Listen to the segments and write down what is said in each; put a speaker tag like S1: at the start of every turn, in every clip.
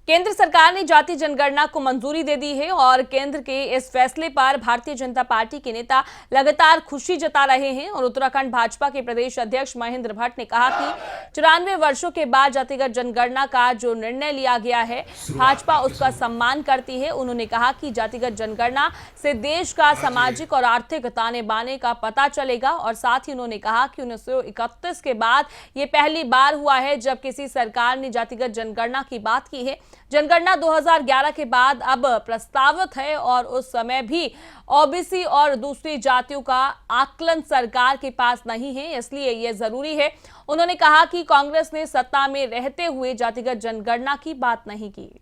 S1: केंद्र सरकार ने जाति जनगणना को मंजूरी दे दी है और केंद्र के इस फैसले पर भारतीय जनता पार्टी के नेता लगातार खुशी जता रहे हैं। और उत्तराखंड भाजपा के प्रदेश अध्यक्ष महेंद्र भट्ट ने कहा कि 94 वर्षों के बाद जातिगत जनगणना का जो निर्णय लिया गया है, भाजपा उसका सम्मान करती है। उन्होंने कहा कि जातिगत जनगणना से देश का सामाजिक और आर्थिक ताने बाने का पता चलेगा। और साथ ही उन्होंने कहा कि 1931 के बाद ये पहली बार हुआ है जब किसी सरकार ने जातिगत जनगणना की बात की है। जनगणना 2011 के बाद अब प्रस्तावित है और उस समय भी ओबीसी और दूसरी जातियों का आकलन सरकार के पास नहीं है, इसलिए यह जरूरी है। उन्होंने कहा कि कांग्रेस ने सत्ता में रहते हुए जातिगत जनगणना की बात नहीं की।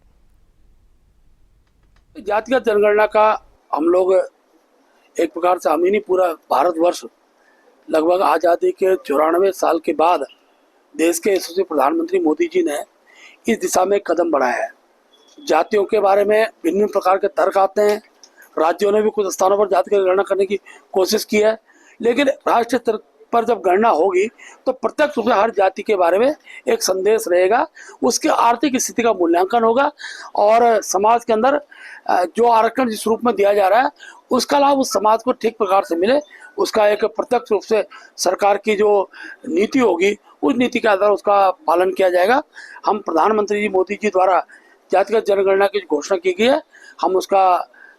S2: जातिगत जनगणना का हम लोग एक प्रकार से, हम ही नहीं, पूरा भारतवर्ष लगभग आज़ादी के 94 साल के बाद देश के यशस्वी प्रधानमंत्री मोदी जी ने इस दिशा में कदम बढ़ाया है। जातियों के बारे में भिन्न प्रकार के तर्क आते हैं। राज्यों ने भी कुछ स्थानों पर जाति की गणना करने की कोशिश की है, लेकिन राष्ट्रीय स्तर पर जब गणना होगी तो प्रत्यक्ष रूप से हर जाति के बारे में एक संदेश रहेगा, उसके आर्थिक स्थिति का मूल्यांकन होगा और समाज के अंदर जो आरक्षण जिस रूप में दिया जा रहा है उसका लाभ उस समाज को ठीक प्रकार से मिले, उसका एक प्रत्यक्ष रूप से सरकार की जो नीति होगी उस नीति के आधार उसका पालन किया जाएगा। हम प्रधानमंत्री जी मोदी जी द्वारा जातिगत जनगणना की घोषणा की गई है, हम उसका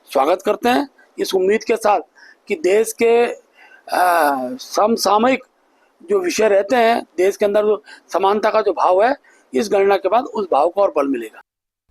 S2: स्वागत करते हैं, इस उम्मीद के साथ कि देश के समसामयिक जो विषय रहते हैं, देश के अंदर जो समानता का जो भाव है, इस गणना के बाद उस भाव को और बल मिलेगा।